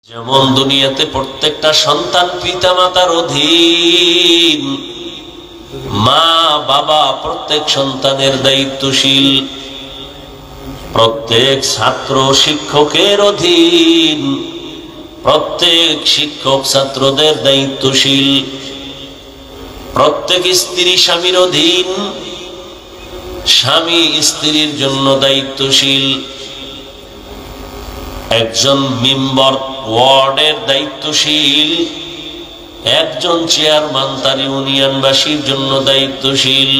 যেমন দুনিয়াতে প্রত্যেকটা সন্তান পিতামাতার অধীন, মা বাবা প্রত্যেক সন্তানের দায়িত্বশীল, প্রত্যেক ছাত্র শিক্ষকের অধীন, প্রত্যেক শিক্ষক ছাত্রদের দায়িত্বশীল, প্রত্যেক স্ত্রী স্বামীর অধীন, স্বামী স্ত্রীর জন্য দায়িত্বশীল, একজন মেম্বার ওয়ার্ডের দায়িত্বশীল, একজন চেয়ারম্যান তার ইউনিয়নবাসীর জন্য দায়িত্বশীল,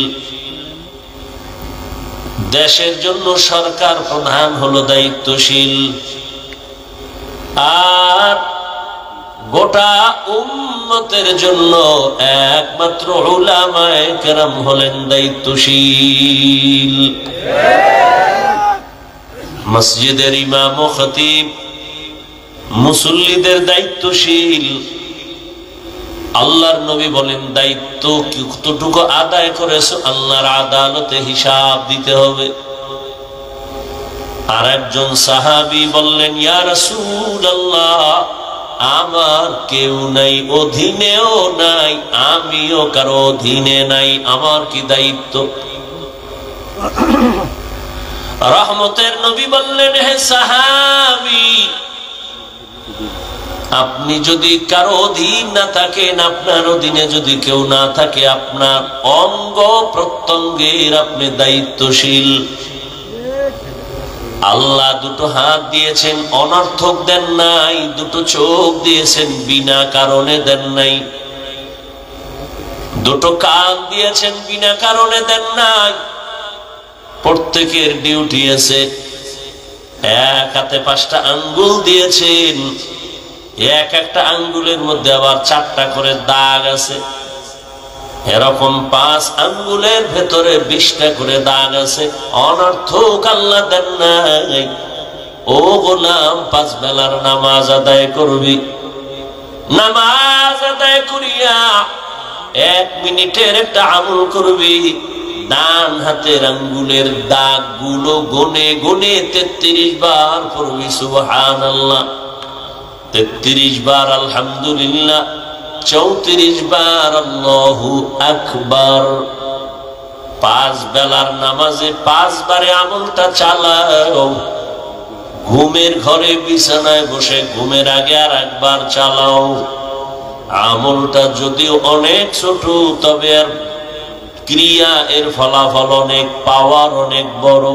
দেশের জন্য সরকার প্রধান হলো দায়িত্বশীল, আর গোটা উম্মতের জন্য একমাত্র উলামায়ে কেরাম হলেন দায়িত্বশীল। মসজিদের ইমাম ও খতিব মুসল্লিদের দায়িত্বশীল। আল্লাহর নবী বলেন, দায়িত্ব কতটুকু আদায় করেছো আল্লাহর আদালতে হিসাব দিতে হবে। আর একজন সাহাবী বললেন, ইয়া রাসূলুল্লাহ, আমার কেউ নাই, অধীনেও নাই, আমিও কারো অধীনে নাই, আমার কি দায়িত্ব? রহমতের নবী বললেন, হে সাহাবী, আপনি যদি কারো অধীন না থাকেন, আপনার অধীনে যদি কেউ না থাকে, আপনার অঙ্গ প্রত্যঙ্গের আপনি দায়িত্বশীল। আল্লাহ দুটো হাত দিয়েছেন, অনর্থক দেন নাই, দুটো চোখ দিয়েছেন, বিনা কারণে দেন নাই, দুটো কান দিয়েছেন, বিনা কারণে দেন নাই। প্রত্যেকের ডিউটি আছে। এক হাতে 5টা আঙ্গুল দিয়েছেন, এক একটা আঙ্গুলের মধ্যে আবার 4টা করে দাগ আছে, এরকম 5 আঙ্গুলের ভেতরে 20টা করে দাগ আছে। অনর্থক আল্লাহ দেন নাই। ও গোলাম, 5 বেলার নামাজ আদায় করবি, নামাজ আদায় করিয়া 1 মিনিটের একটা আমল করবি, ডান হাতের আঙ্গুলের দাগ গুলো গনে গনে 33 বার পড়বি সুবহানাল্লাহ, 33 বার আলহামদুলিল্লাহ, 34 বার আল্লাহু আকবার। 5 বেলার নামাজে 5 বারে আমলটা চালাও। ঘুমের ঘরে বিছানায় বসে ঘুমের আগে আর একবার চালাও। আমলটা যদিও অনেক ছোট, তবে আর ক্রিয়া এর ফলাফল অনেক, পাওয়ার অনেক বড়।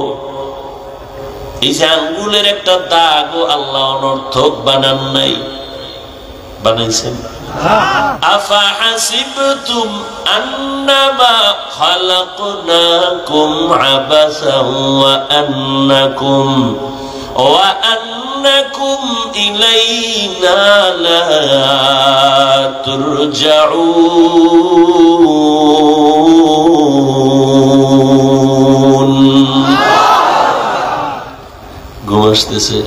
এই যে আঙ্গুলের একটা দাগ আল্লাহ অনর্থক বানান নাই, বানাইছেন। আফা হাসিবতুম আন্নামা খালাকনাকুম আবাসান ওয়া আন্নাকুম ইলাইনা লা তুরজাউন। ঘুম আসতেছে?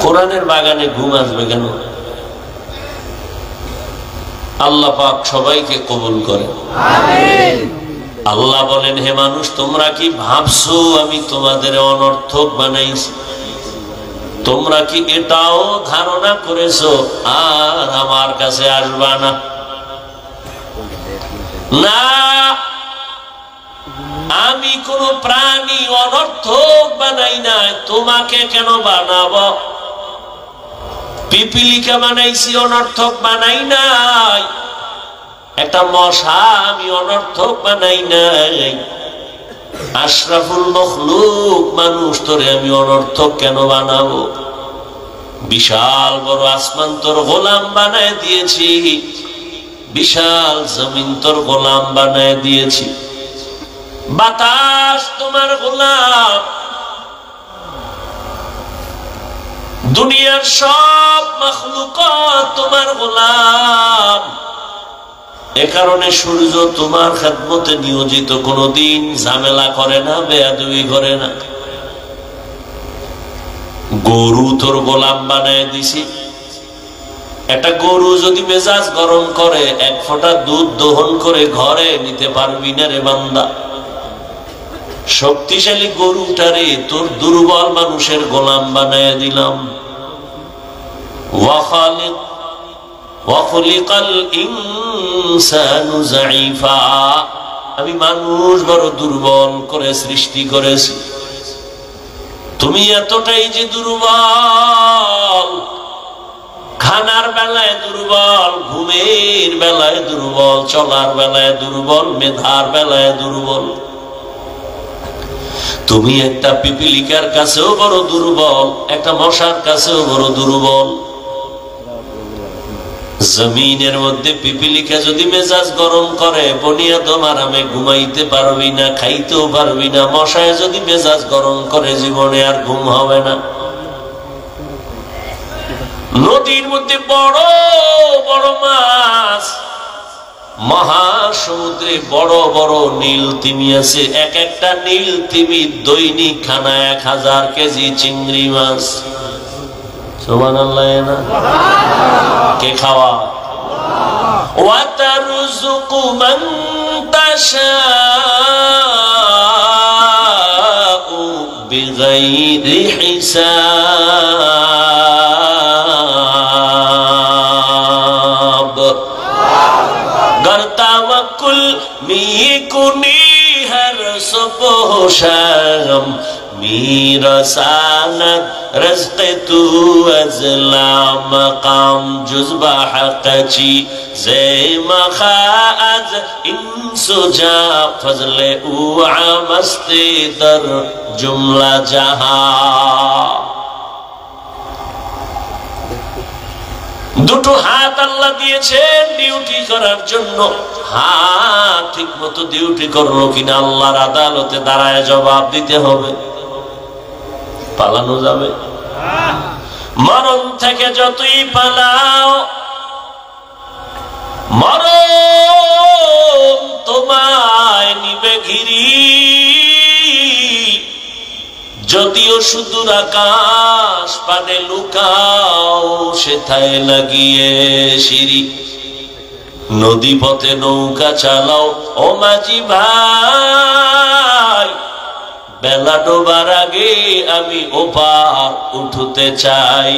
কোরআনের বাগানে ঘুম আসবে কেন? আল্লাহ পাক সবাইকে কবুল করে। আল্লাহ বলেন, হে মানুষ, তোমরা কি ভাবছো আমি তোমাদের অনর্থক বানাইছি? তোমরা কি এটাও ধারণা করেছো আর আমার কাছে আসবা না? না, আমি কোন প্রাণী অনর্থক বানাই নাই। তোমাকে কেন বানাবো? পিপিলিকা বানাইছি, অনর্থক বানাই নাই। একটা মশা আমি অনর্থক বানাই নাই। আশরাফুল মখলুক মানুষ, তোরে আমি অনর্থক কেন বানাবো? বিশাল বড় আসমান তোর গোলাম বানায় দিয়েছি, বিশাল জমিন তোর গোলাম বানায় দিয়েছি, বাতাস তোমার গোলাম, দুনিয়ার সব মাখলুকাত তোমার গোলাম। এ কারণে সূর্য তোমার খেদমতে নিয়োজিত, কোনদিন ঝামেলা করে না, বেয়াদবি করে না। গরু তোর গোলাম বানায় দিছি। একটা গরু যদি মেজাজ গরম করে, 1 ফোঁটা দুধ দহন করে ঘরে নিতে পারবি না রে বান্দা। শক্তিশালী গরুটারে তোর দুর্বল মানুষের গোলাম বানায় দিলাম। ওয়াখালিকাল ইনসানু যায়ীফা, আমি মানুষ বড় দুর্বল করে সৃষ্টি করেছি। তুমি এতটাই যে দুর্বল, খানার বেলায় দুর্বল, ঘুমের বেলায় দুর্বল, চলার বেলায় দুর্বল, মেধার বেলায় দুর্বল। তুমি একটা পিপিলিকার কাছেও বড় দুর্বল, একটা মশার কাছেও বড় দুর্বল। জমিনের মধ্যে পিপিলিকা যদি মেজাজ গরম করে, বনিয়াদম আরামে ঘুমাইতে পারবি না, খাইতেও পারবি না। মশায় যদি মেজাজ গরম করে, জীবনে আর ঘুম হবে না। নদীর মধ্যে বড় বড় মাছ, মহাসমুদ্রে বড় বড় নীল তিমি আছে। এক একটা নীল তিমি দৈনিক খানা 1000 কেজি চিংড়ি মাছ। সুবহানাল্লাহ না? কে খাওয়া? ওয়াতারযুকু মান তাশাউ বিগাইরি হিসাব। गर तवक्कुल मीकुनी हर सुबह शाम, मेरा सानत रज़्क़ तू अज़ला मकाम, जुज़्बा हक़ची ज़े मख़ाअज़ इंसुजा, फ़ज़ले उ आमस्ते दर जुमला जहां। দুটো হাত আল্লাহ দিয়েছেন ডিউটি করার জন্য। হাত ঠিক মতো ডিউটি করলো কিনা আল্লাহর আদালতে দাঁড়ায় জবাব দিতে হবে। পালানো যাবে? মরণ থেকে যতই পালাও, মরণ তোমায় নিবে ঘিরি। যদিও সুদূর আকাশ পানে লুকাও, সেথায় লাগিয়ে সিঁড়ি। নদী পথে নৌকা চালাও ও মাঝি ভাই, বেলা ডোবার আগে আমি ওপার উঠতে চাই।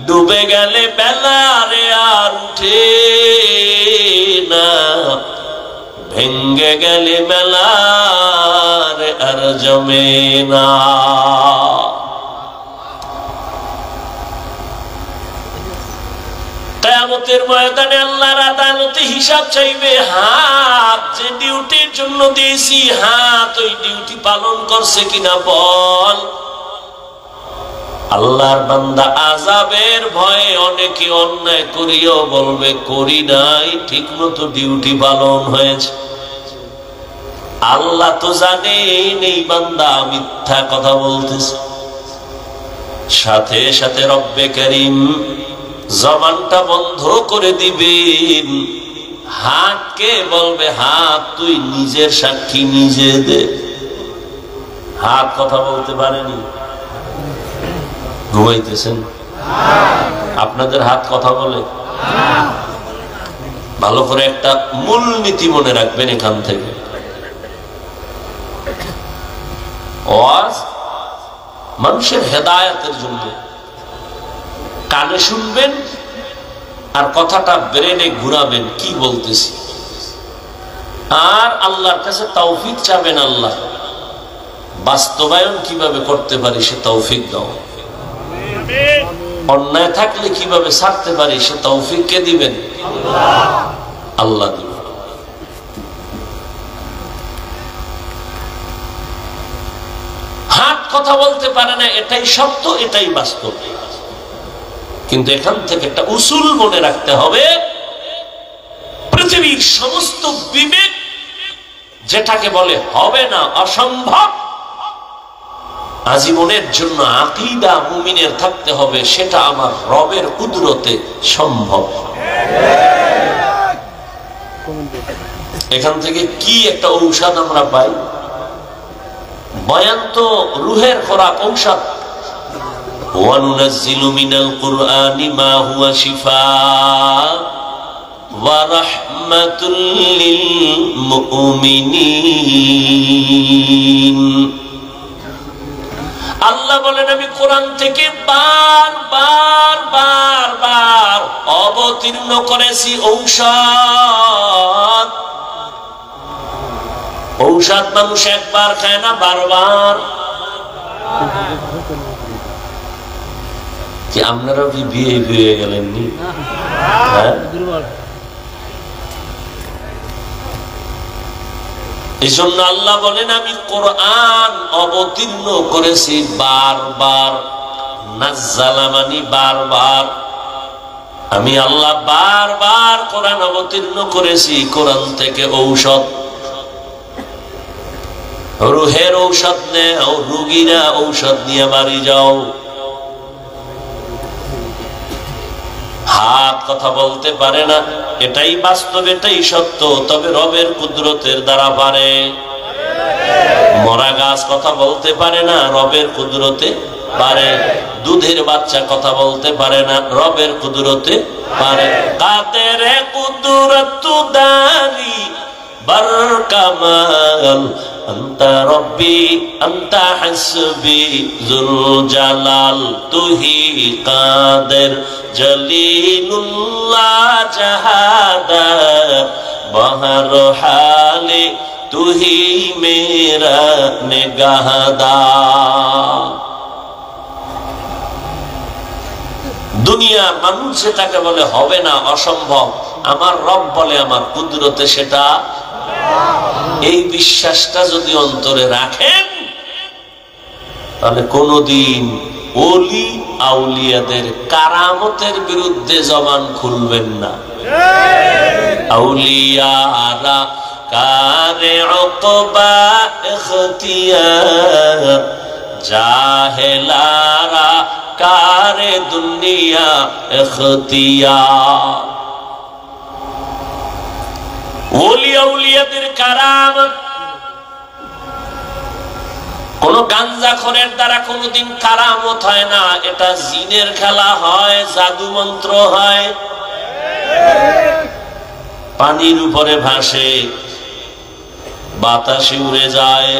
ডুবে গেলে বেলা রে আর উঠে না, ভেঙ্গে গেলে মেলার আর জমে না। কিয়ামতের ময়দানে আল্লাহর আদালতে হিসাব চাইবে। হাত যে ডিউটির জন্য দিয়েছি, হাত ওই ডিউটি পালন করছে কিনা বল। আল্লাহর বান্দা আযাবের ভয়ে অনেকে অন্যায় করিও বলবে করি নাই, ঠিক মতো ডিউটি পালন হয়েছে। আল্লাহ তো জানেন এই বান্দা মিথ্যা কথা বলতেছে। সাথে সাথে রব্বে কারীম জবানটা বন্ধ করে দিবেন। হাতকে বলবে, হাত তুই নিজের সাক্ষী নিজে দে। হাত কথা বলতে পারেনি। ঘুমাইতেছেন? আপনাদের হাত কথা বলে? ভালো করে একটা মূল নীতি মনে রাখবেন এখান থেকে। ওয়াজ মানুষের হেদায়েতের জন্য। কানে শুনবেন আর কথাটা ব্রেনে ঘুরাবেন কি বলতেছি, আর আল্লাহর কাছে তৌফিক চাবেন। আল্লাহ বাস্তবায়ন কিভাবে করতে পারি সে তৌফিক দাও। অন্যায় থাকলে কিভাবে ছাড়তে পারি সে তৌফিক কে দিবেন? আল্লাহ দিবেন। হাত কথা বলতে পারে না, এটাই সত্য, এটাই বাস্তব। কিন্তু এখান থেকে একটা উসুল মনে রাখতে হবে। পৃথিবীর সমস্ত বিবেক যেটাকে বলে হবে না, অসম্ভব, আজীবনের জন্য আকীদা মুমিনের থাকতে হবে সেটা আমার রবের কুদরতে সম্ভব। এখান থেকে কি একটা ঔষধ আমরা পাই। বয়ান তো রুহের খোরাক, ঔষধ। ওয়ানুনাজ্জিলু মিনাল কুরআনি মা হুয়া শিফা ওয়া রাহমাতুল লিল মুমিনিন। আল্লাহ বলেন আমি কোরআন থেকে বার অবতীর্ণ করেছি ঔষধ। ঔষধ মানুষ একবার খায় না, বারবার। কি আপনারা কি বিয়ে হয়ে গেলেন নি? এই জন্য আল্লাহ বলেন আমি কোরআন অবতীর্ণ করেছি বারবার। নাজ্জালা মানি বারবার। আমি আল্লাহ বারবার কোরআন অবতীর্ণ করেছি। কোরআন থেকে ঔষধ, রুহের ঔষধ নেও, রুগীরা ঔষধ নিয়ে বাড়ি যাও। হাত কথা বলতে পারে না, এটাই বাস্তব, এটাই সত্য। তবে রবের কুদরতের দ্বারা পারে। মরা গাছ কথা বলতে পারে না, রবের কুদরতে পারে। দুধের বাচ্চা কথা বলতে পারে না, রবের কুদরতে পারে। কাদের কুদরত দারি বরকামাল আন্তা রব্বি আন্তা হাসবি যুল জালাল। তুহি কাদের জলিলুল্লাহ জাহাদার বহর হালে তুহি মেরা নিগাহদার। দুনিয়া মানুষ যেটাকে বলে হবে না, অসম্ভব, আমার রব বলে আমার কুদরতে সেটা। এই বিশ্বাসটা যদি অন্তরে রাখেন তাহলে কোনদিন ওলি আউলিয়াদের কারামতের বিরুদ্ধে জবান খুলবেন না। আউলিয়ারা কারে উকবা ইখতিয়ার, জাহেলারা কারে দুনিয়া ইখতিয়ার। ওলি আউলিয়াদের কারামত কোন গাঞ্জাখোরের দ্বারা কোনদিন কারামত হয় না। এটা জিনের খেলা হয়, জাদু মন্ত্র হয়। পানির উপরে ভাসে, বাতাসে উড়ে যায়।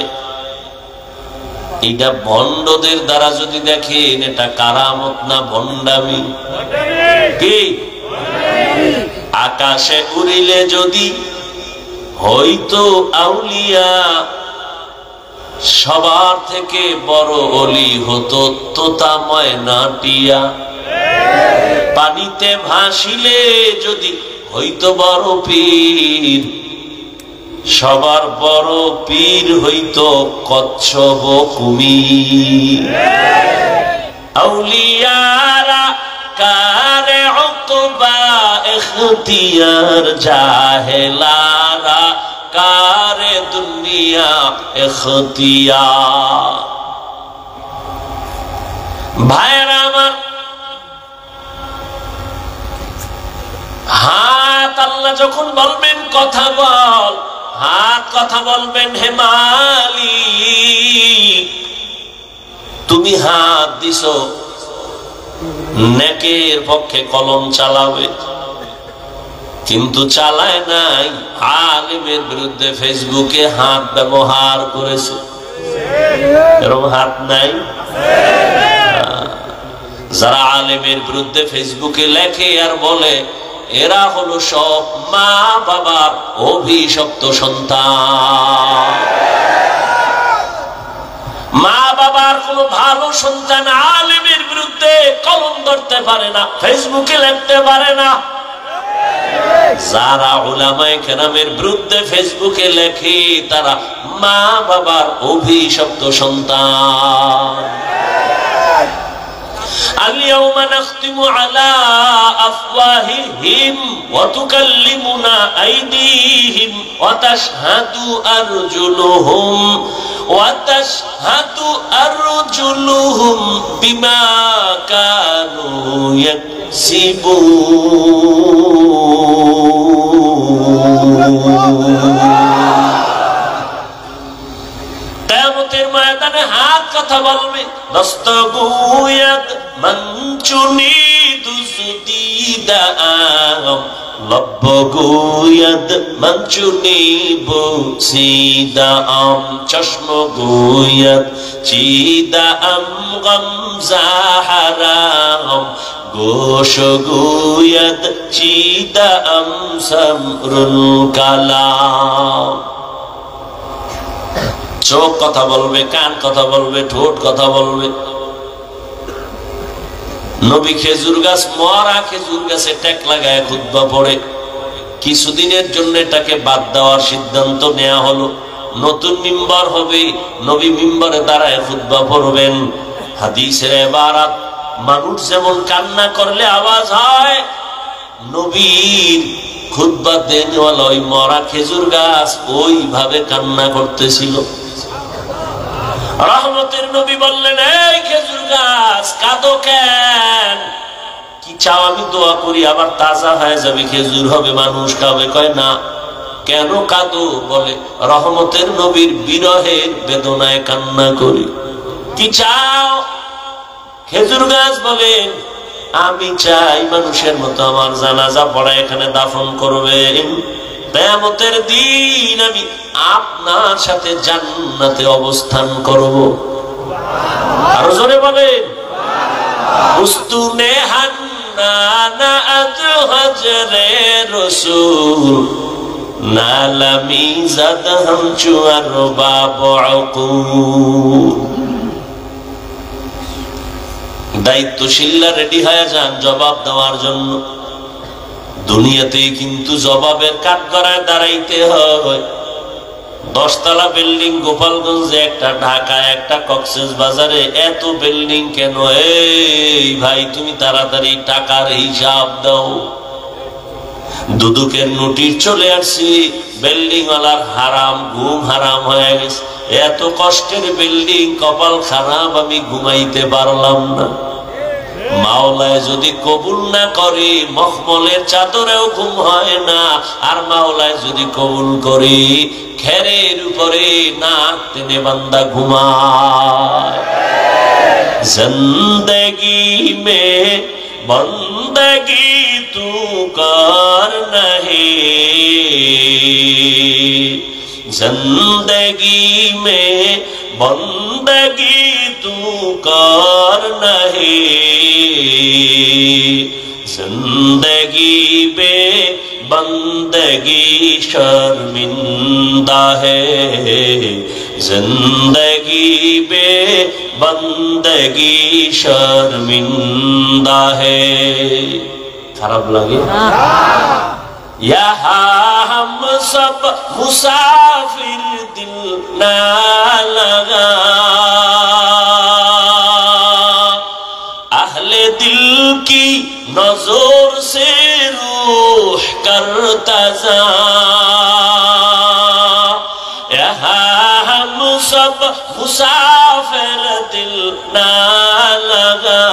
এটা ভণ্ডদের দ্বারা যদি দেখেন এটা কারামত না ভণ্ডামি। কি আকাশে উড়িলে যদি হয়তো আউলিয়া, সবার থেকে বড় অলি হতো তোতা ময়না টিয়া। পানিতে ভাসিলে যদি হইতো বড় পীর, সবার বড় পীর হইতো কচ্ছপ কুমির। আউলিয়ারা কারে উকবা ইখতিয়ার, জাহেলারা কারে দুনিয়া ইখতিয়ার। ভাইরা আমার, হাত আল্লাহ যখন বলবেন কথা বল, হাত কথা বলবেন হে মালিক। তুমি হাত দিছো নেকের পক্ষে কলম চালাবে, কিন্তু চালায় নাই, আলেমের বিরুদ্ধে ফেসবুকে হাত ব্যবহার করেছে। এরকম হাত নাই? যারা আলেমের বিরুদ্ধে ফেসবুকে লেখে আর বলে এরা হলো সব মা বাবার অভিশপ্ত সন্তান। মা বাবার কোন ভালো সন্তান আলেমের বিরুদ্ধে কলম ধরতে পারে না, ফেসবুকে লিখতে পারে না। যারা উলামায়ে কেরামের বিরুদ্ধে ফেসবুকে লেখে তারা মা বাবার অভিশপ্ত সন্তান। اليوم نختم على أفواههم وتكلمنا أيديهم وتشهد أرجلهم بما كانوا يكسبون। কিয়ামতের ময়দানে হাত কথা বলবে। দস্তগুয়াত মঞ্চুনি দুসদিদাম لب گوید من چنیبو سیدم چشم گوید چیدم غم زهرم گوش گوید چیدم سمر الکلام চোখ কথা বলবে, কান কথা বলবে, ঠোঁট কথা বলবে। নবী খেজুর গাছ, মরা খেজুর গাছে ট্যাক লাগায় খুতবা পড়ে। কিছুদিনের জন্য এটাকে বাদ দেওয়ার সিদ্ধান্ত নেওয়া হলো। নতুন মিম্বার হবে, নবী মিম্বারে দাঁড়ায় খুতবা পড়বেন। হাদিসের ইবারত, মানুষ যেমন কান্না করলে আওয়াজ হয়, নবীর খুতবা দেনওয়ালা ওই মরা খেজুর গাছ ওইভাবে কান্না করতেছিল। রহমতের নবী বললেন, এই খেজুর গাছ কাঁদো কেন? কি চাও আমি দোয়া করি, আবার তাজা হয়ে যাবে, খেজুর হবে, মানুষ খাবে। কয় না, কেন কাঁদো? বলে রহমতের নবীর বিরহের বেদনায় কান্না করি। কি চাও? খেজুর গাছ বলেন, আমি চাই মানুষের মতো আমার জানাজা পড়া এখানে দাফন করবেন। কিয়ামতের দিন আমি আপনার সাথে জান্নাতে অবস্থান করব। আরো জোরে বলেন, উস্তুনে হান্নানা আজ হজরে রাসূল নালামি জাদহাম চুয়ার বাবউকুল। দায়িত্বশীলরা রেডি হয়ে যান জবাব দেওয়ার জন্য। দুনিয়াতেই কিন্তু জবাবের কাঠগড়ায় দাঁড়াইতে হয়। 10 তলা বিল্ডিং গোপালগঞ্জে একটা, ঢাকায় একটা, কক্সবাজারে এত বিল্ডিং কেন? এই ভাই, তুমি তাড়াতাড়ি টাকার হিসাব দাও। দুদকের নোটিশ চলে আসছে, বিল্ডিং ওয়ালার হারাম, ঘুম হারাম হয়ে গেছে। এত কষ্টের বিল্ডিং, কপাল খারাপ, আমি ঘুমাইতে পারলাম না। মাওলায় যদি কবুল না করে, মখমলের চাদরেও ঘুম হয় না। আর মাওলায় যদি কবুল করি, খেরের উপরে নাক টেনে বান্দা ঘুমায়। জিন্দেগি মে বন্দগি তু কর নহি, জিন্দেগি মে বন্দগি তু কর নহি, জিন্দগি বে বন্দগি শর্মিন্দা হে, জিন্দগি বে বন্দগি শর্মিন্দা হে। খারাপ লাগে? यहाँ हम सब मुसाफिर दिल ना लगा, अहले दिल की नजर से रूह करता जा, यहाँ हम सब मुसाफिर दिल ना लगा,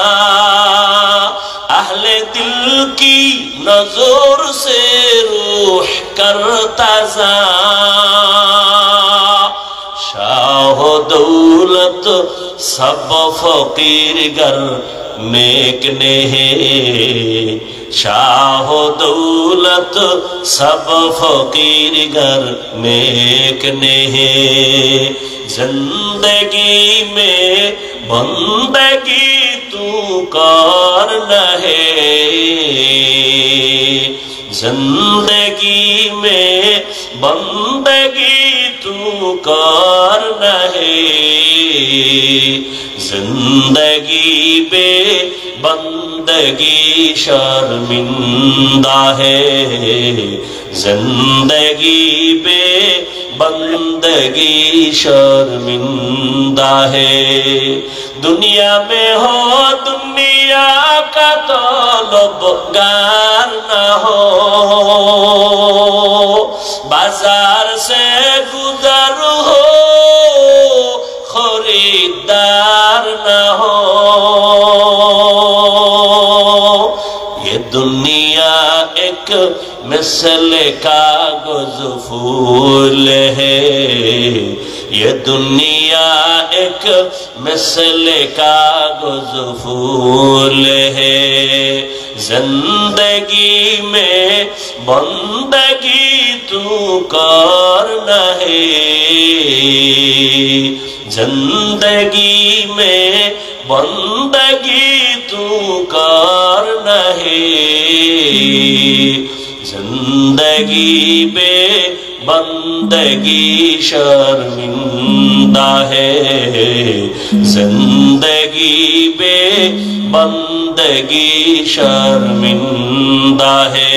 अहले दिल की नजर से रूह करता जा, शाह दौलत सब फकीर गर नेक ने है, शाह दौलत सब फकीर गर नेक ने है, जिंदगी में बंदगी तू कर है, जिंदगी में बंदगी तू कर है, जिंदगी बे बंदगी शर्मिंदा है, जिंदगी बे बंदगी शर्मिंदा है। दुनिया में हो दुनिया का तलबगार न हो, बाजार से गुजर हो खरीदार न हो, ये दुनिया एक मिसल कागज फूल है, ये दुनिया एक मिसल कागज फूल है, जिंदगी में बंदगी तू करना है, जिंदगी में बंदगी तू करना है, जिंदगी में बंदगी शर्मिंदा है, जिंदगी में बंदगी शर्मिंदा है,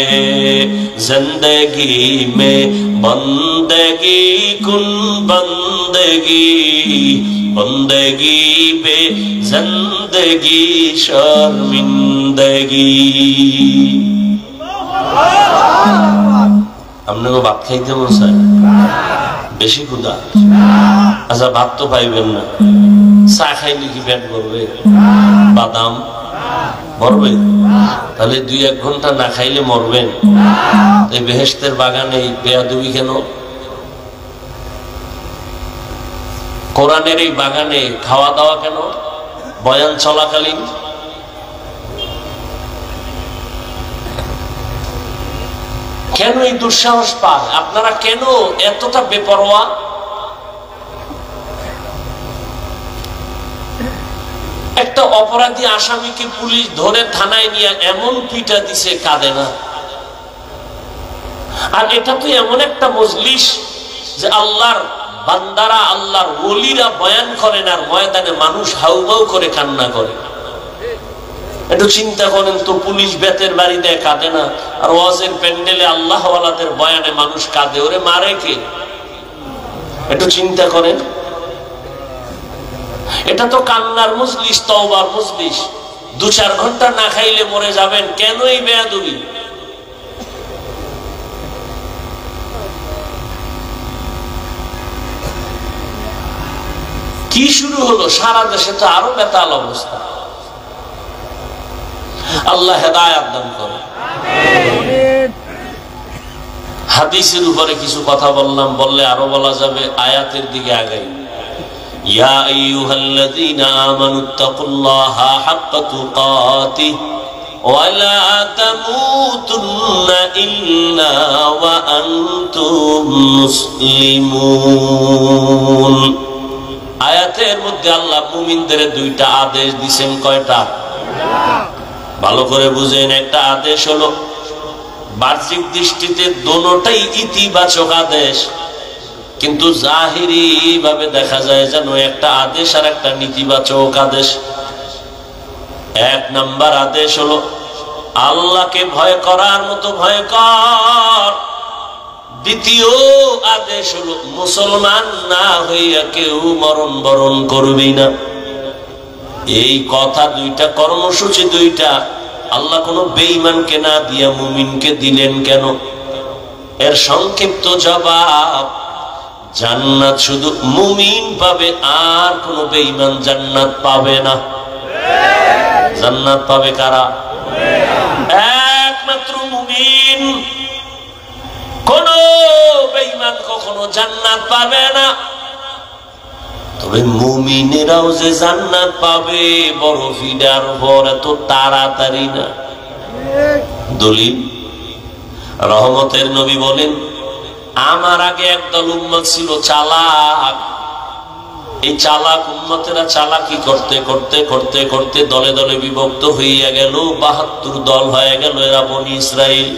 जिंदगी में बंदगी कुन बंदगी, बंदगी पे जिंदगी शर्मिंदगी। हमने को भात खाইতে মন চায় বেশি ক্ষুধা, আচ্ছা ভাত তো পাইবেন না, চা খাইলে কি পেট ভরবে? বাদাম মরবে? তাহলে 2-1 ঘন্টা না খাইলে মরবেন? এই বেহেশতের বাগানে এই বেয়াদবি কেন? কোরআনের এই বাগানে খাওয়া দাওয়া কেন বয়ান চলাকালীন? কেন এই দুঃসাহস পান আপনারা? কেন এতটা বেপরোয়া? একটা অপরাধী আসামিকে পুলিশ ধরে থানায় নিয়ে এমন পিটা দিছে, কাঁদে না। আর এটা তো এমন একটা মজলিস যে আল্লাহর বান্দারা, আল্লাহর ওলিরা বয়ান করেন আর ময়দানে মানুষ হাউমাউ করে কান্না করে। একটু চিন্তা করেন তো, পুলিশ বেতের বাড়ি দেয়, কাঁদে না, আর ওয়াজের প্যান্ডেলে আল্লাহ ওয়ালাদের বয়ানে মানুষ কাঁদে, ওরে মারে কে? একটু চিন্তা করেন। এটা তো কান্নার মজলিস, তওবার মজলিস। 2-4 ঘন্টা না খাইলে মরে যাবেন, কেন এই বেয়াদবি? কি শুরু হলো? সারা দেশে তো আরো বেতাল অবস্থা। আল্লাহ হেদায়েত দান করে। হাদিসের উপরে কিছু কথা বললাম, বললে আরো বলা যাবে, আয়াতের দিকে আগাই। ইয়া আইয়ুহাল্লাযীনা আমানুত্তাকুল্লাহা হাক্কা তুকাতিহি ওয়া লা তামুতুন্না ইল্লা ওয়া আনতুম মুসলিমুন। আয়াতের মধ্যে আল্লাহ মুমিনদের 2টা আদেশ দিয়েছেন। কয়টা? ভালো করে বুঝেন। একটা আদেশ হলো বাহ্যিক দৃষ্টিতে দোনোটাই ইতিবাচক আদেশ, কিন্তু জাহিরি ভাবে দেখা যায় যেন একটা আদেশ আর একটা নেতিবাচক আদেশ। 1 নাম্বার আদেশ হলো আল্লাহকে ভয় করার মতো ভয় কর। দ্বিতীয় আদেশ হলো মুসলমান না হইয়া কেউ মরণ বরণ করবি না। এই কথা 2টা, কর্মসূচি 2টা আল্লাহ কোন বেঈমানকে না দিয়া মুমিনকে দিলেন কেন? এর সংক্ষিপ্ত জবাব, জান্নাত শুধু মুমিন পাবে, আর কোন বেঈমান জান্নাত পাবে না। জান্নাত পাবে কারা? একমাত্র মুমিন। কোন বেঈমান কখনো জান্নাত পাবে না। তবে মুমিনেরাও যে জান্নাত পাবে বড় ফিডার পর, এত তাড়াতাড়ি না। দলিল, রহমতের নবী বলেন, আমার আগে একদল উম্মত ছিল চালাক। এই চালাক উম্মতেরা চালাকি করতে করতে করতে করতে দলে দলে বিভক্ত হইয়া গেল, 72 দল হয়ে গেল। এরা বনি ইসরাইল।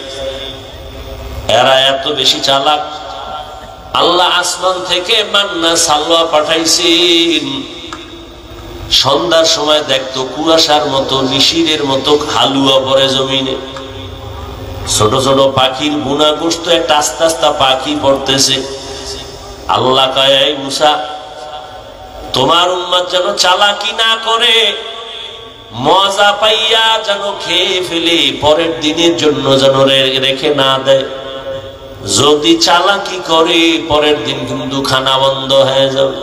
এরা এত বেশি চালাক, আল্লাহ আসমান থেকে মান্না সালওয়া পাঠাইছেন। সন্ধ্যার সময় দেখতো কুয়াশার মতো, নিশিরের মতো হালুয়া পড়ে জমিনে। ছোট ছোট পাখির বুনা গোস্ত, একটা আস্তে আস্তে পাখি পড়তেছে। আল্লাহ কয়, এই মুসা, তোমার উম্মত যেন চালাকি না করে, মজা পাইয়া যেন খেয়ে ফেলে, পরের দিনের জন্য যেন রেখে না দেয়। যদি চালাকি করে পরের দিন কিন্তু খানা বন্ধ হয়ে যাবে।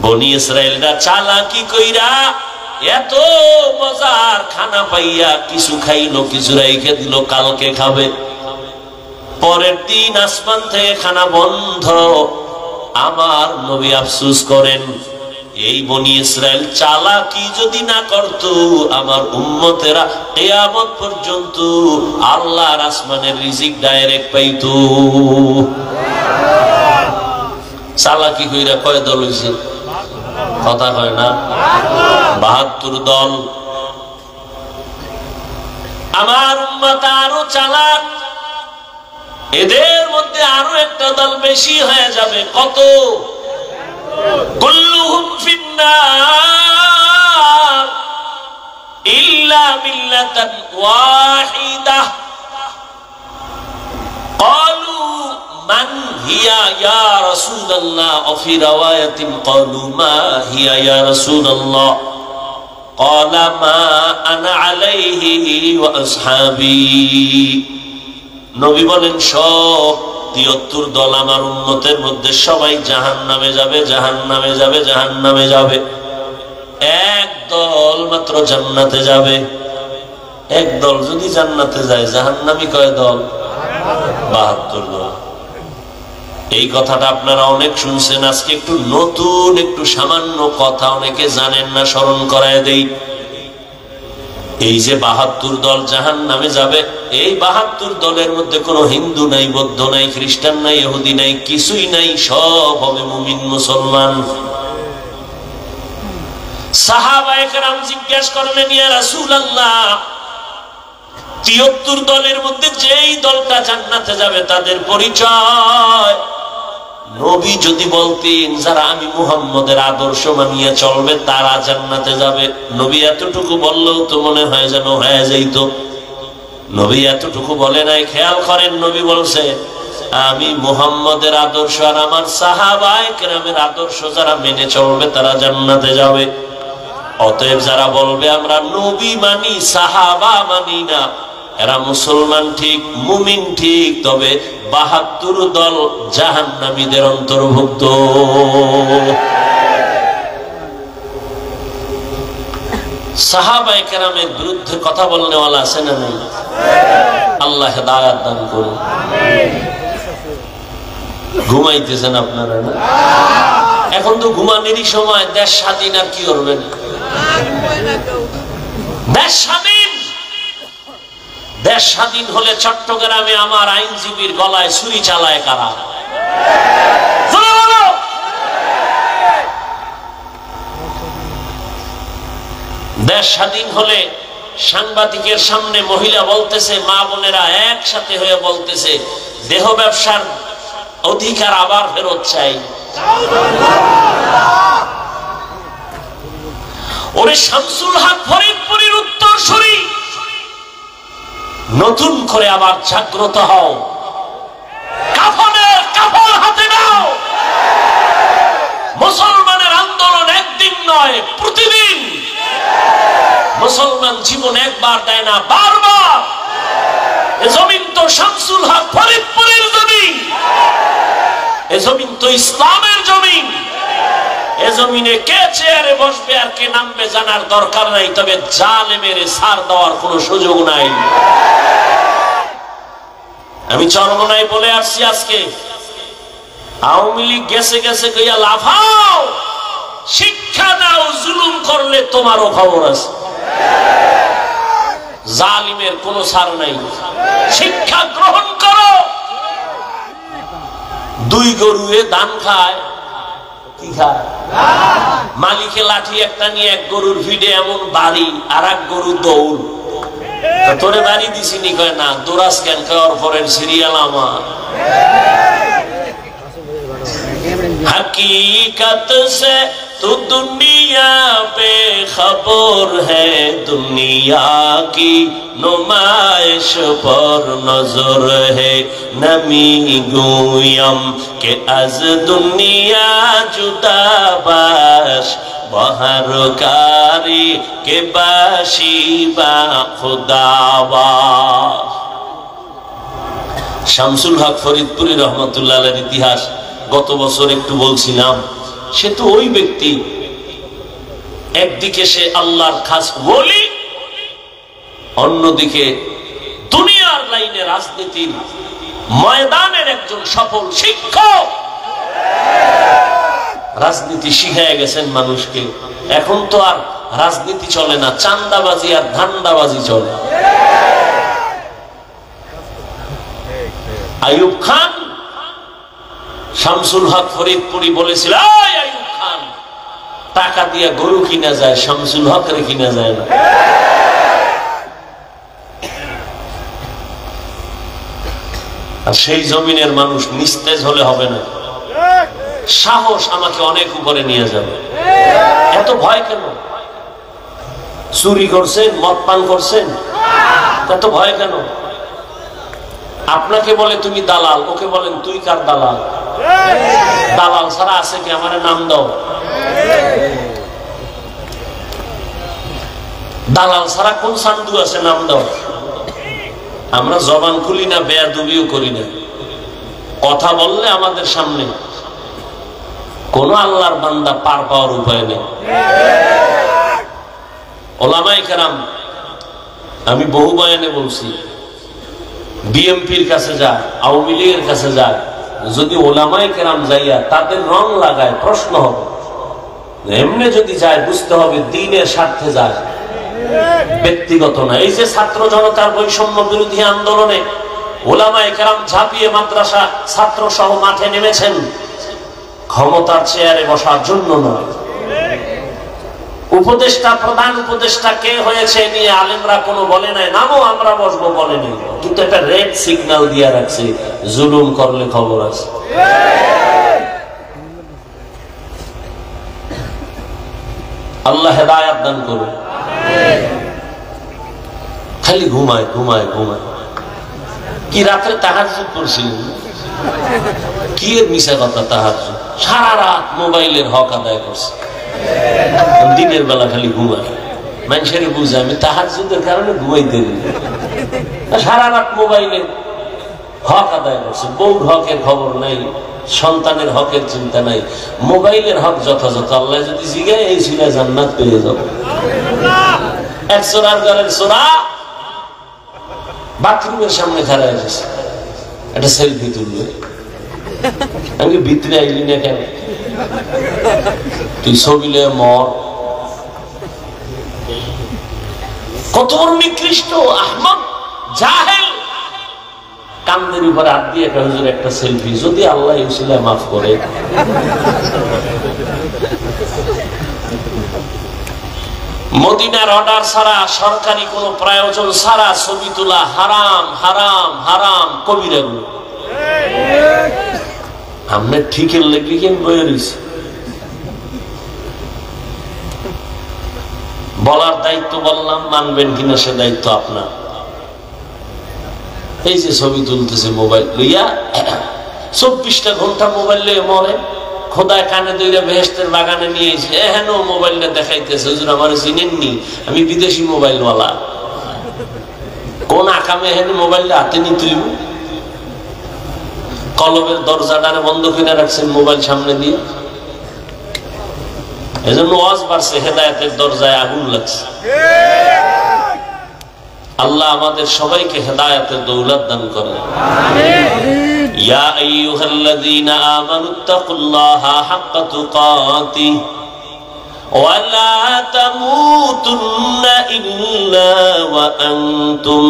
বনি ইসরাইলরা চালাকি কইরা এত মজার খানা পাইয়া কিছু খাইলো, কিছু রেখে দিল, কালকে খাবে। পরের দিন আসমান থেকে খানা বন্ধ। আমার নবী আফসোস করেন, এই বনি ইসরাইল চালাকি যদি না করত, আমার উম্মতেরা কিয়ামত পর্যন্ত আল্লাহর আসমানের রিজিক ডাইরেক্ট পাইত। চালাকি কইরা কয় দল হইছে? কথা কয় না, ৭২ দল। আমার উম্মত আরো চালাক, এদের মধ্যে আরো একটা দল বেশি হয়ে যাবে। কত? কুল্লুহুম ফিন্নার ইল্লা মিল্লাতান ওয়াহিদাহ ক্বালু মান হিয়া ইয়া রাসূলুল্লাহ ওয়া ফি রাওয়ায়াতিন ক্বালু মা হিয়া ইয়া রাসূলুল্লাহ ক্বালা মা আনা আলাইহি ওয়া আসহাবি। নবী বলেন সব ৭৩ দল আমার উম্মতের মধ্যে সবাই জাহান্নামে যাবে, জাহান্নামে যাবে, জাহান্নামে যাবে। এক দল মাত্র জান্নাতে যাবে। এক দল যদি জান্নাতে যায়, জাহান্নামী কয় দল? ৭২ দল। এই কথাটা আপনারা অনেক শুনছেন। আজকে একটু নতুন, একটু সামান্য কথা অনেকে জানেন না, স্মরণ করায় দেই। এই যে ৭২ দল জাহান্নামে যাবে, এই ৭২ দলের মধ্যে কোনো হিন্দু নাই, বৌদ্ধ নাই, খ্রিস্টান নাই, ইহুদি নাই, কিছুই নাই, সব হবে মুমিন মুসলমান। সাহাবায়ে কেরাম জিজ্ঞেস করলেন, ইয়া রাসূলুল্লাহ, ৭৩ দলের মধ্যে যেই দলটা জান্নাতে যাবে তাদের পরিচয়। নবী যদি বলতেন যারা আমি মুহাম্মদের আদর্শ মানিয়ে চলবে তারা জান্নাতে যাবে, নবী এতটুকু বললেও তো মনে হয় যেন হয়ে যাইত। নবী এতটুকু বলে নাই। খেয়াল করেন, নবী বলছে আমি মুহাম্মদের আদর্শ আর আমার সাহাবায়ে কেরামের আদর্শ যারা মেনে চলবে তারা জান্নাতে যাবে। অতএব যারা বলবে আমরা নবী মানি, সাহাবা মানি না, এরা মুসলমান ঠিক, মুমিন ঠিক, তবে ৭২ দল জাহান্নামীদের অন্তর্ভুক্ত। সাহাবায়ে কেরামের বিরুদ্ধে কথা বলনেওয়ালা আছে না নাই? আল্লাহ হেদায়েত দান করুন। ঘুমাইতেছেন আপনারা না? এখন তো ঘুমানোরই সময়। দেশ স্বাধীন, আর কি করবেন? দেশ স্বাধীন। দেশ স্বাধীন হলে চট্টগ্রামে আমার আইনজীবীর গলায় ছুরি চালায় কারা? দেশ স্বাধীন হলে সাংবাদিকের সামনে মহিলা বলতেছে, মা বোনেরা একসাথে হয়ে বলতেছে, দেহ ব্যবসার অধিকার আবার ফেরত চাই। ওরে শামসুল হক ফরিদপুরের উত্তরসূরি, নতুন করে আবার জাগ্রত হও, কাফনের কাফন হাতে নাও। মুসলমানের আন্দোলন একদিন নয়, প্রতিদিন। মুসলমান জীবন একবার দেয় না, বারবার। এ জমিন তো শামসুল হক ফরিদপুরের জমিন, এ জমিন তো ইসলামের জমিন। এ জমিনে কে চেয়ারে বসবে আর কে নামবে জানার দরকার নাই, তবে জালেমের ছাড় দেওয়ার কোনো সুযোগ নাই। আমি চরমনায় বলে আসছি, আজকে আওয়ামী লীগ গেছে গেছে কইয়া লাফাও, শিক্ষা দাও, জুলুম করলে তোমারও খবর আছে। জালিমের কোনো ছাড় নাই, শিক্ষা গ্রহণ করো। দুই গরুয়ে ধান খায়, কি খায়? মালিকে লাঠি একটা নিয়ে এক গরুর ভিড়ে এমন বাড়ি, আর এক গরু দৌড়। তোরে বাড়ি দিছিনি? কয় না। দোরাস কেন? কয় পরের সিরিয়াল আমার। हकीकत से तू दुनिया पे खबर है, दुनिया की नुमाइश पर नजर है। नमी गुयम के अज दुनिया जुदा बाश, बहरकारी के बाशी बा खुदाबाश। শামসুল হক ফরিদপুরি রহমতুল্লাহ আলাইহির ইতিহাস গত বছর একটু বলছিলাম। সে তো ওই ব্যক্তি, একদিকে সে আল্লাহর খাস ওলি, অন্যদিকে দুনিয়ার লাইনে রাজনীতির ময়দানের একজন সফল শিক্ষক। রাজনীতি শিখায় গেছেন মানুষকে। এখন তো আর রাজনীতি চলে না, চান্দাবাজি আর ধান্দাবাজি চলে। আইয়ুব খান, শামসুল হক ফরিদপুরি বলেছিল, আইয়ুব খান, টাকা দিয়ে গরু কিনা যায়, শামসুল হকের কিনা যায় না। আর সেই জমিনের মানুষ নিস্তেজ হলে হবে না। সাহস আমাকে অনেক উপরে নিয়ে যাবে। এত ভয় কেন? চুরি করছেন, মদ পান করছেন, এত ভয় কেন? আপনাকে বলে তুমি দালাল, ওকে বলেন তুই কার দালাল? দালাল ছাড়া আছে কি? আমার নাম দাও। দালাল ছাড়া কোন সান্ধু আছে? নাম দাও। আমরা জবান খুলি না, বেয়াদবিও করি না। কথা বললে আমাদের সামনে কোন আল্লাহর বান্দা পার পাওয়ার উপায় নেই। ওলামায়ে কেরাম, আমি বহু বয়ানে বলছি, বিএমপির কাছে যায়, আওয়ামী লীগের কাছে যায়, যদি ওলামায়ে কেরাম যাইয়া তাদের রং লাগায় প্রশ্ন হবে। এমনি যদি যায় বুঝতে হবে দ্বীনের স্বার্থে যায়, ব্যক্তিগত না। এই যে ছাত্র জনতার বৈষম্য বিরোধী আন্দোলনে ওলামায়ে কেরাম ঝাঁপিয়ে মাদ্রাসা ছাত্র সহ মাঠে নেমেছেন, ক্ষমতার চেয়ারে বসার জন্য নয়। উপদেষ্টা, প্রধান উপদেষ্টা কে হয়েছে নিয়ে আলেমরা কোনো বলে নাই, নামও আমরা বসবো বলে নাই, কিন্তু একটা রেড সিগন্যাল দিয়ে রাখছে, জুলুম করলে খবর আছে। আল্লাহ হেদায়েত দান করুন। খালি ঘুমায় ঘুমায় ঘুমায়। কি রাত্রে তাহাজ্জুদ পড়ছিলেন? কি এর মিশা কথা তাহাজ্জুদ? সারা রাত মোবাইলের হক আদায় করছে, দিনের বেলা খালি ঘুমায়। মানুষের বুঝে আমি তাহাজ্জুদের কারণে ঘুমাইতে দিই। সারা রাত মোবাইলের হক আদায় করছে, বউর হকের খবর নাই, সন্তানের হকের চিন্তা নাই, মোবাইলের হক যথাযথ। আল্লাহ যদি জিগায় এই ছিল জান্নাত পেয়ে যাব। এক চোরার ঘরের চোরা বাথরুমের সামনে খাড়ায় গেছে, একটা সেলফি তুলবে। আমি ভিতরে আইলি না কেন? তুই ছবিলে মর। কত নিকৃষ্ট আহমদ জাহেল, কান্দের উপরে হাত দিয়ে একটা হুজুর একটা সেলফি, যদি আল্লাহ উসিলায় মাফ করে। মদিনার অর্ডার ছাড়া, সরকারি কোন প্রয়োজন ছাড়া ছবি তোলা হারাম, হারাম, হারাম, কবিরা গুলো। আমরা ঠিকের লেগে কেন বয়ে রয়েছি? বলার দায়িত্ব বললাম, মানবেন কিনা সে দায়িত্ব আপনার। এই যে ছবি তুলতেছে মোবাইল লইয়া, 24টা ঘন্টা মোবাইল লইয়া মরে। খোদায় কানে দইরা বেহেশতের বাগানে নিয়ে এসে হেন মোবাইলটা দেখাইতেছে, হুজুর আমার চিনেননি, আমি বিদেশি মোবাইলওয়ালা। কোন আকামে হেন মোবাইলটা হাতে নিতে হইব? কলবের দরজাটারে বন্ধ করে রাখছেন মোবাইল সামনে দিয়ে। এজন্য ওয়াজ বাড়ছে, হেদায়েতের দরজায় আগুন লাগছে। আল্লাহ আমাদের সবাইকে হেদায়েতের দৌলত দান করেন। ইয়া আইয়ুহাল্লাযীনা আমানুত্তাকুল্লাহা হাক্কা তুকাতিহি ওয়া লা তামুতুন্না ইল্লা ওয়া আনতুম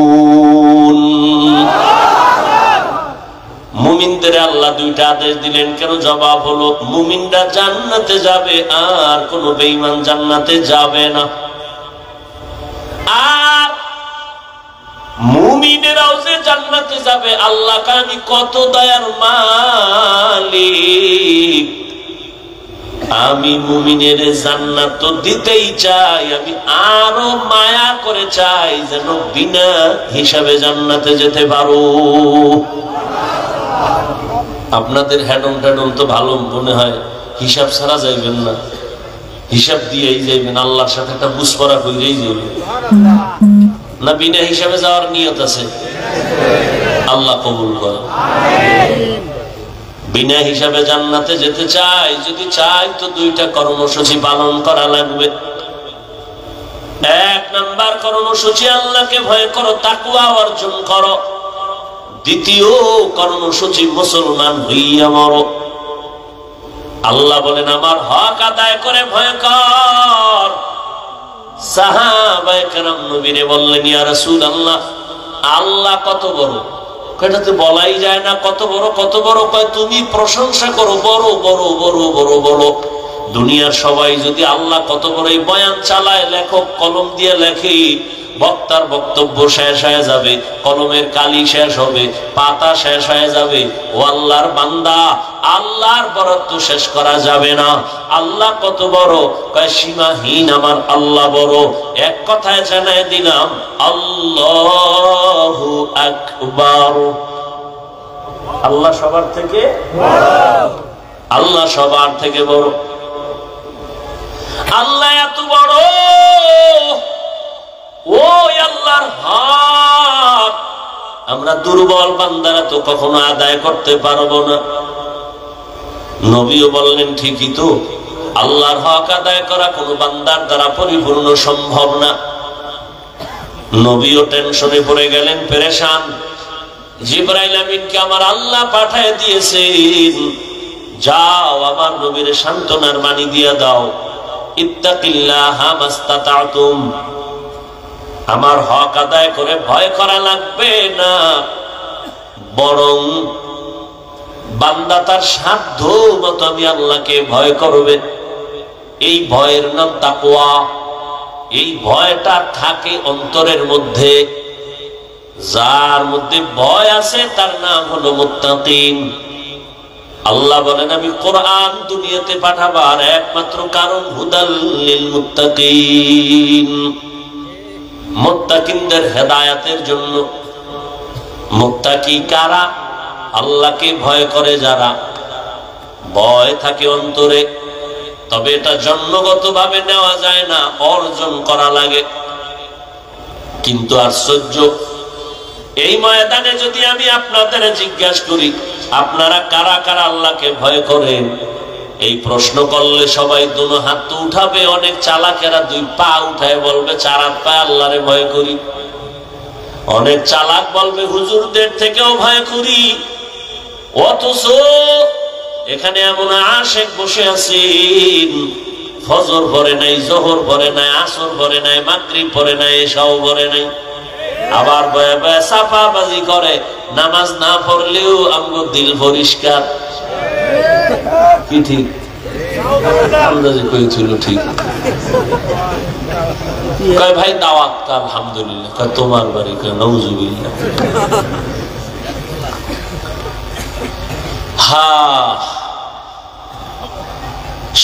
মুসলিমুন। মুমিনদের আল্লাহ দুইটা আদেশ দিলেন কেন? জবাব হলো, মুমিনরা জান্নাতে যাবে আর কোন বেঈমান জান্নাতে যাবে না। আর মুমিনেরাও যে জান্নাতে যাবে, আল্লাহ আমি কত দয়ার মালিক, আমি মুমিনের জান্নাত তো দিতেই চাই, আমি আরো মায়া করে চাই যেন বিনা হিসাবে জান্নাতে যেতে পারো। আপনাদের হেডম টেডম তো ভালো মনে হয়, হিসাব ছাড়া যাইবেন না, হিসাব দিয়েই যাইবেন, আল্লাহর সাথে একটা বুঝপড়া কইরেই যাইবেন। না বিনা হিসাবে যাওয়ার নিয়ত আছে? আল্লাহ কবুল করে। বিনা হিসাবে জান্নাতে যেতে চাই, যদি চাই তো দুইটা কর্মসূচি পালন করা লাগবে। এক নাম্বার কর্মসূচি, আল্লাহকে ভয় করো, তাকওয়া অর্জন করো। দ্বিতীয় কর্মসূচি মুসলমান হইয়া মরো। আল্লাহ বলেন আমার হক আদায় করে ভয় কর। সাহাবায়ে কেরাম নবীরে বললেন ইয়া রাসূলুল্লাহ আল্লাহ কত বড়? এটা তো বলাই যায় না কত বড় কত বড়। কয় তুমি প্রশংসা করো বড় বড় বড় বড় বড়। দুনিয়ার সবাই যদি আল্লাহ কত বড় এই বয়ান চালায়, লেখক কলম দিয়ে লেখে, বক্তার বক্তব্য শেষ হয়ে যাবে, কলমের কালি শেষ হবে, পাতা শেষ হয়ে যাবে। ও আল্লাহর বান্দা, আল্লাহর বরত্ব শেষ করা যাবে না। আল্লাহ কত বড়? কয় সীমাহীন আমার আল্লাহ বড়। এক কথায় জানায় দিলাম আল্লাহু আকবার। আল্লাহ সবার থেকে বড়, আল্লাহ সবার থেকে বড়। আল্লাহ এত বড়, ওই আল্লাহর হক আমরা দুর্বল বান্দারা তো কখনো আদায় করতে পারবো না। নবীও বললেন ঠিকই তো, আল্লাহর হক আদায় করা কোনো বান্দার দ্বারা পরিপূর্ণ সম্ভব না। নবীও টেনশনে পড়ে গেলেন, পেরেশান। জিবরাইল আমিনকে আমার আল্লাহ পাঠায় দিয়েছেন, যাও আমার নবীর সান্ত্বনার বাণী দিয়া দাও, ইত্তাকিল্লাহা মাস্তাতাতুম, আমার হক আদায় করে ভয় করা লাগবে না, বরং বান্দা তার সাধ্য মতো আমি আল্লাহকে ভয় করবে। এই ভয়ের নাম তাকওয়া। এই ভয়টা থাকে অন্তরের মধ্যে। যার মধ্যে ভয় আছে তার নাম হলো মুত্তাকিন। আল্লাহ বলেন আমি কোরআন দুনিয়াতে পাঠাবার একমাত্র কারণ হুদাল লিল মুত্তাকিন, মুত্তাকিনদের হেদায়েতের জন্য। মুত্তাকি কারা? আল্লাহকে ভয় করে যারা। ভয় থাকে অন্তরে, তবে এটা জন্মগতভাবে নেওয়া যায় না, অর্জন করা লাগে। কিন্তু আশ্চর্য, এই ময়দানে যদি আমি আপনাদের জিজ্ঞাসা করি আপনারা কারা কারা আল্লাহকে ভয় করেন, এই প্রশ্ন করলে সবাই দুনো হাত তো উঠাবে। অনেক চালাকেরা দুই পা উঠায় বলবে চার হাত পা আল্লাহরে ভয় করি। অনেক চালাক বলবে হুজুরদের থেকেও ভয় করি। অথচ এখানে এমন আশেক বসে আছেন, ফজর পড়ে নাই, জোহর পড়ে নাই, আসর পড়ে নাই, মাগরিব পড়ে নাই, এশাও পড়ে নাই, আবার বয়ে বয়ে সাফাবাজি করে। নামাজ না পড়লেও আমগো দিল পরিষ্কার। কি ঠিক? আন্দাজে কইছিল ঠিক। কয় ভাই দাওয়াত, আলহামদুলিল্লাহ। কয় তোমার বাড়ি? কয় নাউজুবিল্লাহ। হ্যাঁ,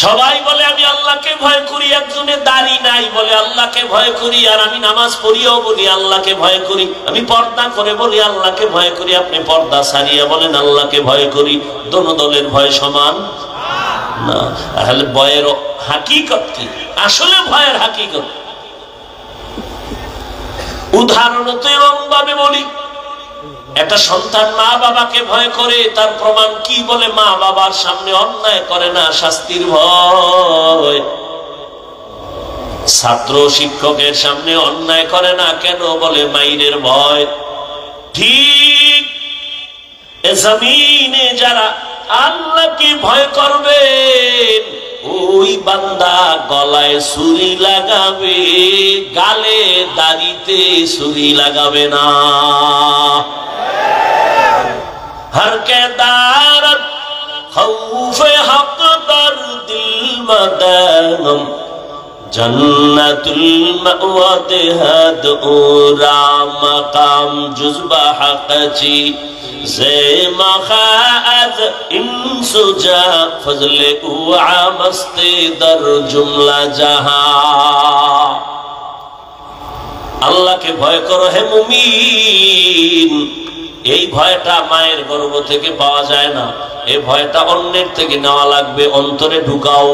সবাই বলে আমি আল্লাহকে ভয় করি। একজনে দাড়ি নাই বলে আল্লাহকে ভয় করি, আর আমি নামাজ পড়িও বলি আল্লাহকে ভয় করি। আমি পর্দা করে বলি আল্লাহকে ভয় করি, আপনি পর্দা সারিয়া বলেন আল্লাহকে ভয় করি। দোনো দলের ভয় সমান না। তাহলে ভয়ের হাকিকত কি? আসলে ভয়ের হাকিকত উদাহরণ তো এরকম ভাবে বলি, একটা সন্তান মা বাবাকে ভয় করে, তার প্রমাণ কি? বলে মা বাবার সামনে অন্যায় করে না, শাস্তির ভয়। ছাত্র শিক্ষকের সামনে অন্যায় করে না, কেন? বলে মাইরের ভয়। ঠিক জমিনে যারা আল্লাহকে ভয় করবে, ওই বান্দা গলায় ছুরি লাগাবে, গালে দাড়িতে ছুরি লাগাবে না। हर के दारत खौफे हक दर दिल मदनम जन्नतुल मअवा देहद उरा मकाम जुज़बा हक़ची ज़े मख़ाअद इंसुजा फज़ले उआ मस्ते दर जुमला जहां। अल्लाह के भय करो है मुमीन। এই ভয়টা মায়ের গর্ভ থেকে পাওয়া যায় না, এই ভয়টা অন্যের থেকে নেওয়া লাগবে। অন্তরে ঢুকাও।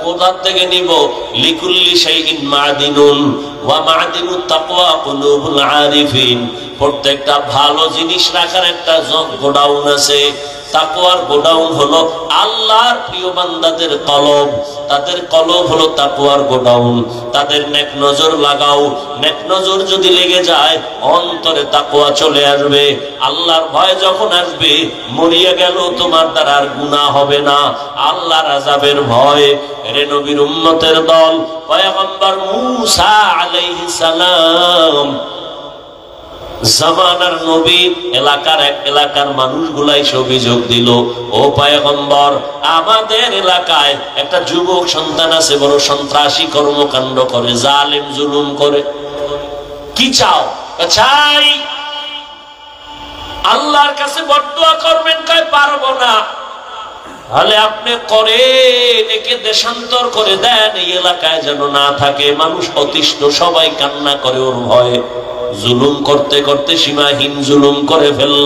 কোথা থেকে নিব? লিকুল্লি শাইইন মাদিনুন ওয়া মাদিনুত তাকওয়া কুলুবুল আরিফিন। প্রত্যেকটা ভালো জিনিস রাখার একটা গোডাউন আছে। তাকওয়ার গোডাউন হলো আল্লাহর প্রিয় বান্দাদের কলব, তাদের কলব হলো তাকওয়ার গোডাউন। তাদের নেক নজর লাগাও, নেক নজর যদি লেগে যায় অন্তরে তাকওয়া চলে আসবে। আল্লাহর ভয় যখন আসবে, মরিয়া গেল তোমার দ্বারা আর গুনাহ হবে না, আল্লাহর আযাবের ভয়। রে নবীর উম্মতের দল, পয়গম্বর মূসা আলাইহিস সালাম জামানার নবী, এলাকার মানুষগুলাই অভিযোগ দিল, ও পয়গম্বর, আমাদের এলাকায় একটা যুবক সন্তান আছে, বড় সন্ত্রাসী কর্মকাণ্ড করে, জালেম জুলুম করে। কি চাও? চাই আল্লাহর কাছে বদদুয়া করবেন। কয় পারবো না। তাহলে আপনি করে একে দেশান্তর করে দেন, এই এলাকায় যেন না থাকে। মানুষ অতিষ্ঠ, সবাই কান্না করে ওর ভয়ে। জুলুম করতে করতে সীমাহীন জুলুম করে ফেলল।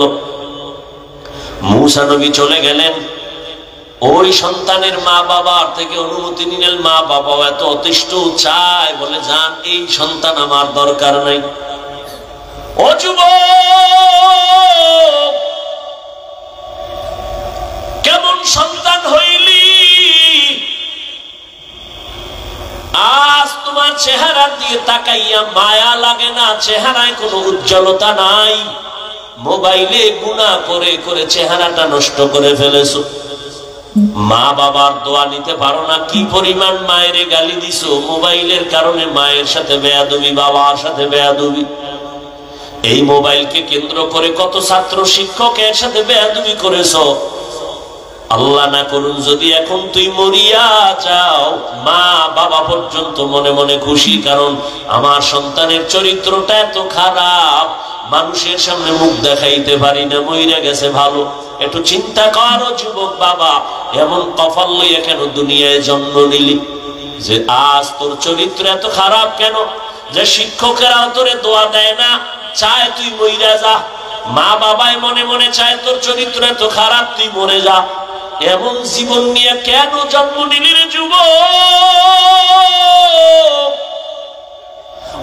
মূসা নবী চলে গেলেন। ওই সন্তানের মা বাবার থেকে অনুমতি নিলেন। মা বাবাও এত অতিষ্ঠ, চায়, বলে যান, এই সন্তান আমার দরকার নাই। ও যুবক, কেমন সন্তান হইলি? আজ তোমার চেহারা দিয়ে তাকাইয়া মায়া লাগে না, চেহারায় কোনো উজ্জ্বলতা নাই। মোবাইলে গুনাহ করে করে চেহারাটা নষ্ট করে ফেলেছো। মা বাবার দোয়া নিতে পারো না। কি পরিমাণ মায়ের গালি দিছো মোবাইলের কারণে। মায়ের সাথে বেয়াদবি, বাবার সাথে বেয়াদবি। এই মোবাইলকে কেন্দ্র করে কত ছাত্র শিক্ষক এর সাথে বেয়াদবি করেছো। আল্লাহ না করুন যদি এখন তুই মরিয়া যাও, মা বাবা পর্যন্ত মনে মনে খুশি, কারণ আমার সন্তানের চরিত্রটা এত খারাপ, মানুষের সামনে মুখ দেখাইতে পারি না, মইরা গেছে ভালো। একটু চিন্তা করো যুবক বাবা, এমন কপাল লইয়া কেন দুনিয়ায় জন্ম নিলি? যে আজ তোর চরিত্র এত খারাপ কেন? যে শিক্ষকেরাও তোরে দোয়া দেয় না, চায় তুই মইরা যা। মা বাবাই মনে মনে চায় তোর চরিত্র এত খারাপ, তুই মরে যা। এমন জীবন নিয়ে কেন জন্ম নিলি রে যুবক?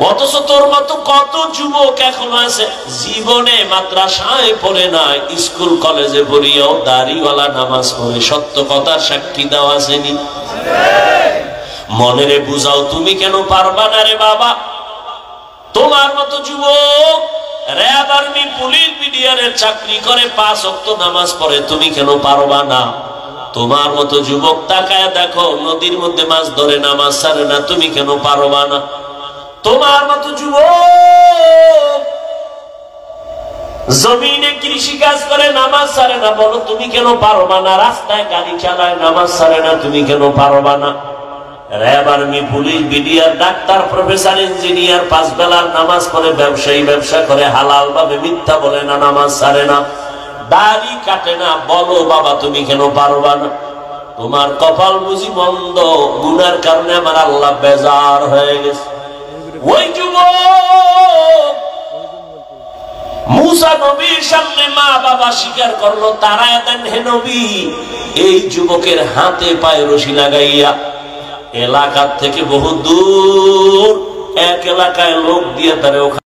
অথচ তোর মতো কত যুবক এখন আছে জীবনে মাদ্রাসায় পড়ে নাই, স্কুল কলেজে পড়িয়াও দাড়িওয়ালা নামাজ পড়ে। সত্য কথার সাক্ষী দেওয়া আসেনি? মনেরে বুঝাও, তুমি কেন পারবা না রে বাবা? তোমার মতো যুবক র‍্যাব, আর্মি, পুলিশ, বিডিআরের চাকরি করে, 5 ওয়াক্ত নামাজ পড়ে, তুমি কেন পারবা না? তোমার মতো যুবক তাকায় দেখো, নদীর মধ্যে মাছ ধরে, নামাজ ছাড়ে না, তুমি কেন পারবা না? তোমার মতো যুবক জমিনে কৃষি কাজ করে, নামাজ ছাড়ে না, বলো তুমি কেন পারবা না? রাস্তায় গাড়ি চালায়, নামাজ ছাড়ে না, তুমি কেন পারবা না? RAB, army, police, BDR, doctor, professor, engineer, 5 বেলার নামাজ পড়ে, ব্যবসায়ী, ব্যবসা করে, হালাল ভাবে, মিথ্যা বলে না, নামাজ ছাড়ে না, দাড়ি কাটে না, বলো বাবা তুমি কেন পারবা না? তোমার কপাল বুঝি মন্দ, গুনার কারণে আমার আল্লাহ বেজার হয়ে গেছে। ওই যুবক মূসা নবীর সামনে মা বাবা স্বীকার করলো, তারায় দেন হে নবী। এই যুবকের হাতে পায়ে রশি লাগাইয়া এলাকার থেকে বহু দূর এক এলাকায় লোক দিয়ে তারে